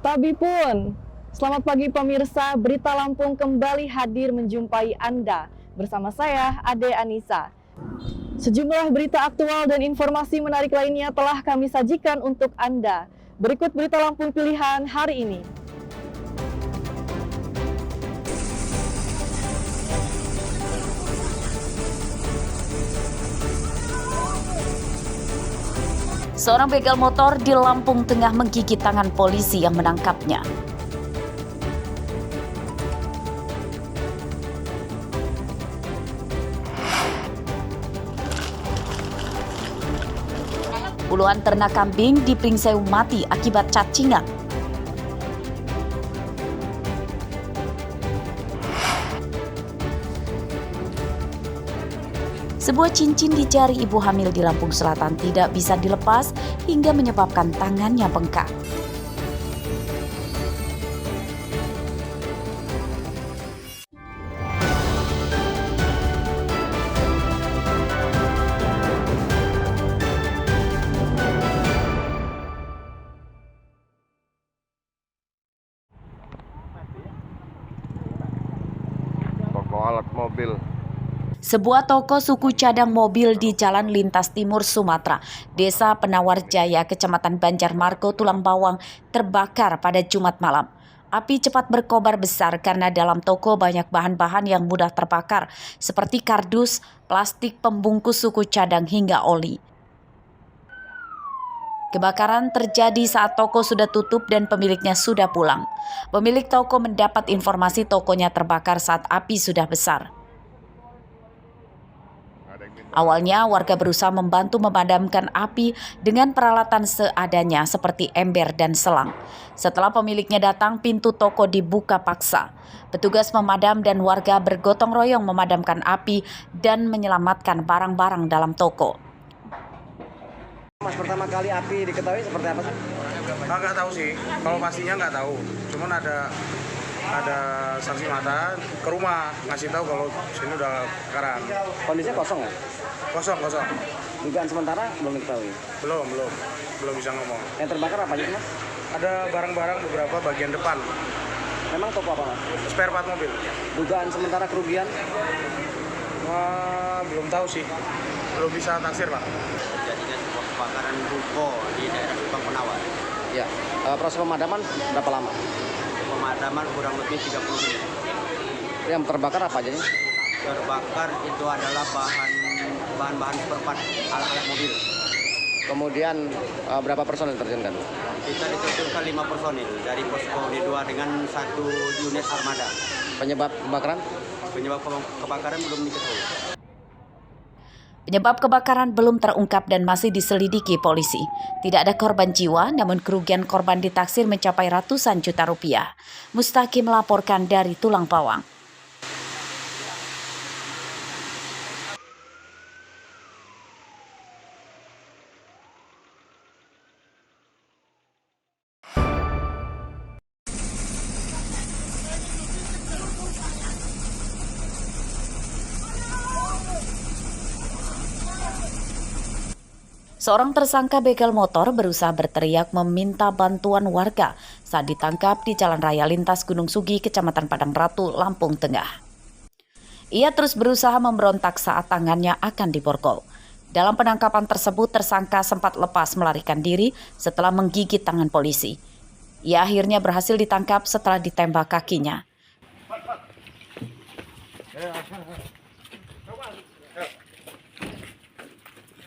Tabi pun, selamat pagi pemirsa, Berita Lampung kembali hadir menjumpai Anda. Bersama saya, Ade Anissa. Sejumlah berita aktual dan informasi menarik lainnya telah kami sajikan untuk Anda. Berikut Berita Lampung pilihan hari ini. Seorang begal motor di Lampung Tengah menggigit tangan polisi yang menangkapnya. Puluhan ternak kambing di Pringsewu mati akibat cacingan. Sebuah cincin di jari ibu hamil di Lampung Selatan tidak bisa dilepas hingga menyebabkan tangannya bengkak. Toko alat mobil. Sebuah toko suku cadang mobil di Jalan Lintas Timur Sumatera, Desa Penawar Jaya, Kecamatan Banjarmargo, Tulang Bawang, terbakar pada Jumat malam. Api cepat berkobar besar karena dalam toko banyak bahan-bahan yang mudah terbakar, seperti kardus, plastik pembungkus suku cadang hingga oli. Kebakaran terjadi saat toko sudah tutup dan pemiliknya sudah pulang. Pemilik toko mendapat informasi tokonya terbakar saat api sudah besar. Awalnya warga berusaha membantu memadamkan api dengan peralatan seadanya seperti ember dan selang. Setelah pemiliknya datang, pintu toko dibuka paksa. Petugas pemadam dan warga bergotong royong memadamkan api dan menyelamatkan barang-barang dalam toko. Mas, pertama kali api diketahui seperti apa sih? Nggak tahu sih, kalau pastinya nggak tahu. Cuman ada saksi mata ke rumah ngasih tahu kalau sini udah kebakaran. Kondisinya kosong ya? Kosong. Dugaan sementara belum diketahui? Belum bisa ngomong. Yang terbakar apa aja Mas? Ada barang-barang beberapa bagian depan. Memang toko apa Mas? Spare part mobil. Dugaan sementara kerugian? Belum tahu sih. Belum bisa taksir, Pak. Terjadinya sebuah kebakaran ruko di daerah Subang Penawar. Ya. Proses pemadaman berapa lama? Pemadaman kurang lebih 30 menit. Yang terbakar apa aja? Terbakar itu adalah bahan-bahan spare part alat-alat mobil. Kemudian berapa personil terjunkan? Kita diterjunkan 5 personil dari posko D2 dengan 1 unit armada. Penyebab kebakaran? Penyebab kebakaran belum diketahui. Penyebab kebakaran belum terungkap dan masih diselidiki polisi. Tidak ada korban jiwa, namun kerugian korban ditaksir mencapai ratusan juta rupiah. Mustaqim melaporkan dari Tulang Bawang. Seorang tersangka begal motor berusaha berteriak meminta bantuan warga saat ditangkap di Jalan Raya Lintas Gunung Sugi, Kecamatan Padang Ratu, Lampung Tengah. Ia terus berusaha memberontak saat tangannya akan diborgol. Dalam penangkapan tersebut, tersangka sempat lepas melarikan diri setelah menggigit tangan polisi. Ia akhirnya berhasil ditangkap setelah ditembak kakinya.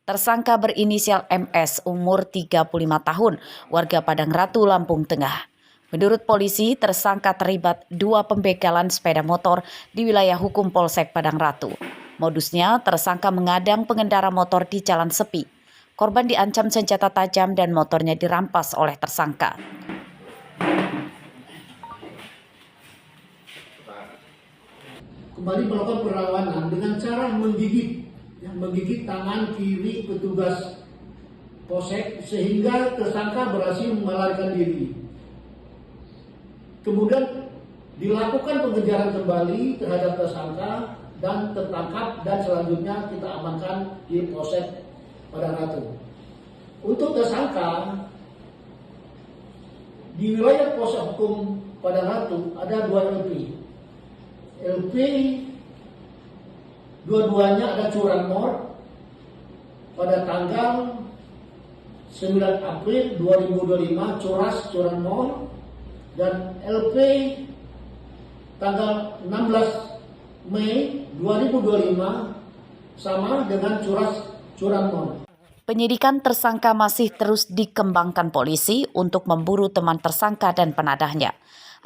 Tersangka berinisial MS, umur 35 tahun, warga Padang Ratu, Lampung Tengah. Menurut polisi, tersangka terlibat 2 pembegalan sepeda motor di wilayah hukum Polsek Padang Ratu. Modusnya, tersangka mengadang pengendara motor di jalan sepi. Korban diancam senjata tajam dan motornya dirampas oleh tersangka. Kembali melakukan perlawanan dengan cara menggigit tangan kiri petugas polsek sehingga tersangka berhasil melarikan diri. Kemudian dilakukan pengejaran kembali terhadap tersangka dan tertangkap dan selanjutnya kita amankan di Polsek Padang Ratu. Untuk tersangka di wilayah Polsek Hukum Padang Ratu ada 2 LP. LP dua-duanya ada curanmor pada tanggal 9 April 2025 curanmor, dan LP tanggal 16 Mei 2025 sama dengan curanmor. Penyidikan tersangka masih terus dikembangkan polisi untuk memburu teman tersangka dan penadahnya.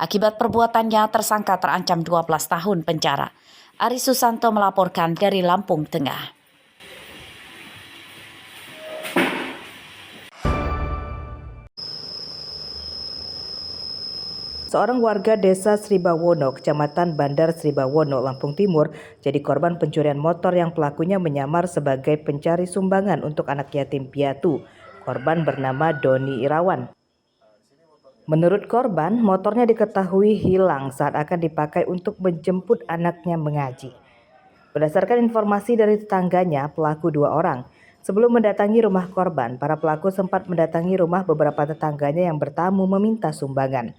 Akibat perbuatannya, tersangka terancam 12 tahun penjara. Ari Susanto melaporkan dari Lampung Tengah. Seorang warga desa Sribawono, kecamatan Bandar Sribawono, Lampung Timur, jadi korban pencurian motor yang pelakunya menyamar sebagai pencari sumbangan untuk anak yatim piatu. Korban bernama Doni Irawan. Menurut korban, motornya diketahui hilang saat akan dipakai untuk menjemput anaknya mengaji. Berdasarkan informasi dari tetangganya, pelaku 2 orang. Sebelum mendatangi rumah korban, para pelaku sempat mendatangi rumah beberapa tetangganya yang bertamu meminta sumbangan.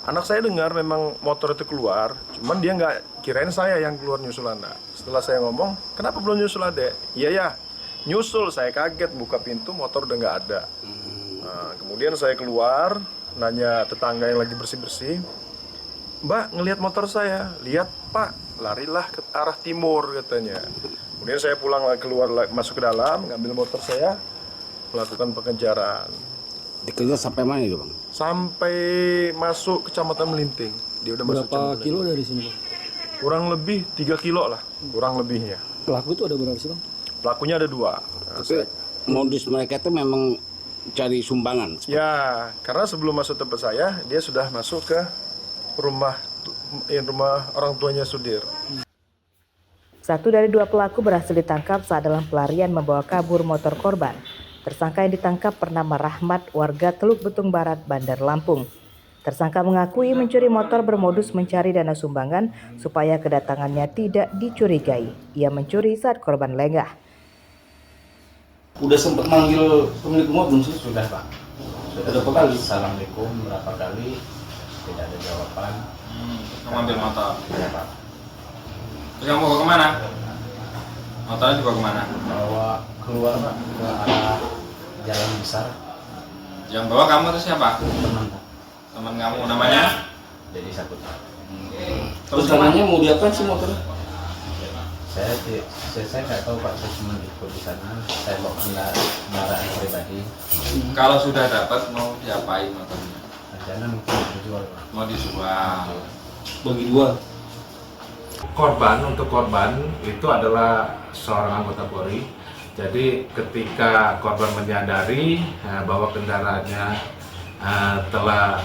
Anak saya dengar memang motor itu keluar, cuman dia nggak kirain saya yang keluar nyusul anak. Setelah saya ngomong, kenapa belum nyusul adek? Iya ya, nyusul. Saya kaget, buka pintu, motor udah nggak ada. Nah, kemudian saya keluar, nanya tetangga yang lagi bersih-bersih, Mbak, ngelihat motor saya? Lihat Pak, larilah ke arah timur katanya. Kemudian saya pulang keluar, masuk ke dalam, ngambil motor saya, melakukan pengejaran. Dikejar sampai mana itu Bang? Sampai masuk Kecamatan Melinting. Dia udah masuk. Berapa kilo dari sini Bang? Kurang lebih 3 kilo lah, kurang lebihnya. Pelaku itu ada berapa sih Bang? Pelakunya ada 2. Tapi modus mereka itu memang cari sumbangan. Ya, karena sebelum masuk tempat saya, dia sudah masuk ke rumah orang tuanya Sudir. 1 dari 2 pelaku berhasil ditangkap saat dalam pelarian membawa kabur motor korban. Tersangka yang ditangkap bernama Rahmat, warga Teluk Betung Barat, Bandar Lampung. Tersangka mengakui mencuri motor bermodus mencari dana sumbangan supaya kedatangannya tidak dicurigai. Ia mencuri saat korban lengah. Udah sempat manggil pemilik rumah belum sih? Sudah Pak. Sudah berapa kali? Assalamualaikum berapa kali? Tidak ada jawaban. Mengambil motor. Ya Pak. Terus kamu bawa kemana? Motornya dibawa kemana? Bawa keluar Pak ke arah jalan besar. Yang bawa kamu itu siapa? Teman Pak. Teman kamu namanya? Jadi Saputra. Terus rencananya mau diapain sih motornya? Saya nggak tahu Pak, saya cuma ikut di sana. Saya bawa kendaraan pribadi. Kalau sudah dapat mau diapain motornya? Rencana mungkin dijual Pak. Mau dijual. Bagi 2. Untuk korban itu adalah seorang anggota Polri. Jadi ketika korban menyadari bahwa kendaraannya telah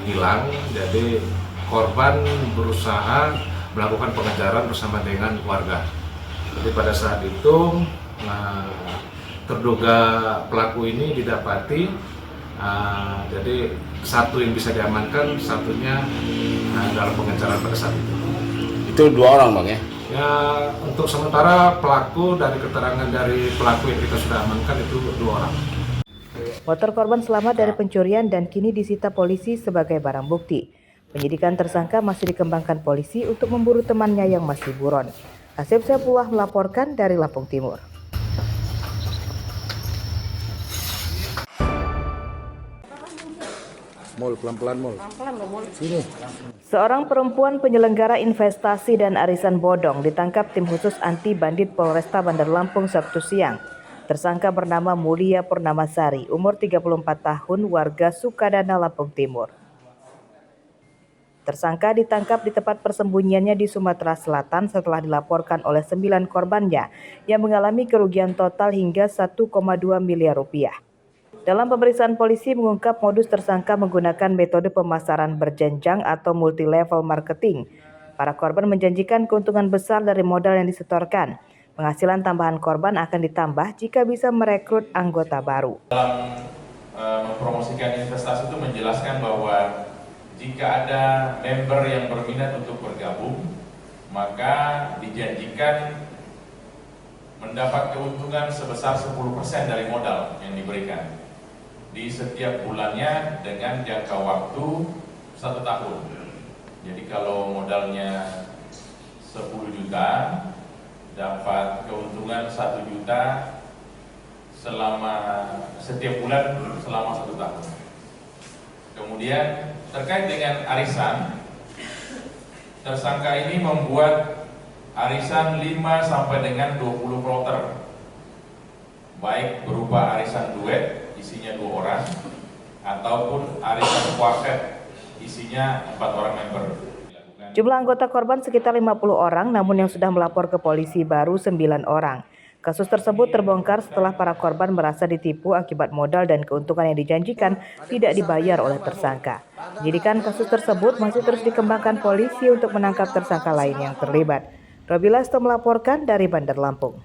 hilang, jadi korban berusaha melakukan pengejaran bersama dengan warga. Jadi pada saat itu terduga pelaku ini didapati, jadi 1 yang bisa diamankan, 1-nya dalam pengejaran pada saat itu. Itu 2 orang Bang ya? Ya, untuk sementara pelaku dari keterangan dari pelaku yang kita sudah amankan itu 2 orang. Motor korban selamat dari pencurian dan kini disita polisi sebagai barang bukti. Penyidikan tersangka masih dikembangkan polisi untuk memburu temannya yang masih buron. Hasib Saifullah melaporkan dari Lampung Timur. Pelan-pelan Sini. Seorang perempuan penyelenggara investasi dan arisan bodong ditangkap tim khusus anti bandit Polresta Bandar Lampung Sabtu siang. Tersangka bernama Mulia Purnamasari, umur 34 tahun, warga Sukadana, Lampung Timur. Tersangka ditangkap di tempat persembunyiannya di Sumatera Selatan setelah dilaporkan oleh 9 korbannya yang mengalami kerugian total hingga 1,2 miliar rupiah. Dalam pemeriksaan polisi mengungkap modus tersangka menggunakan metode pemasaran berjenjang atau multi-level marketing. Para korban menjanjikan keuntungan besar dari modal yang disetorkan. Penghasilan tambahan korban akan ditambah jika bisa merekrut anggota baru. Dalam mempromosikan investasi itu menjelaskan bahwa jika ada member yang berminat untuk bergabung, maka dijanjikan mendapat keuntungan sebesar 10% dari modal yang diberikan. di setiap bulannya dengan jangka waktu 1 tahun. Jadi kalau modalnya 10 juta, dapat keuntungan 1 juta selama setiap bulan selama 1 tahun. Kemudian terkait dengan arisan, tersangka ini membuat arisan 5 sampai dengan 20 kloter, baik berupa arisan duet isinya 2 orang ataupun arisan kuartet isinya 4 orang member. Jumlah anggota korban sekitar 50 orang, namun yang sudah melapor ke polisi baru 9 orang. Kasus tersebut terbongkar setelah para korban merasa ditipu akibat modal dan keuntungan yang dijanjikan tidak dibayar oleh tersangka. Penyidikan kasus tersebut masih terus dikembangkan polisi untuk menangkap tersangka lain yang terlibat. Robi Lasto melaporkan dari Bandar Lampung.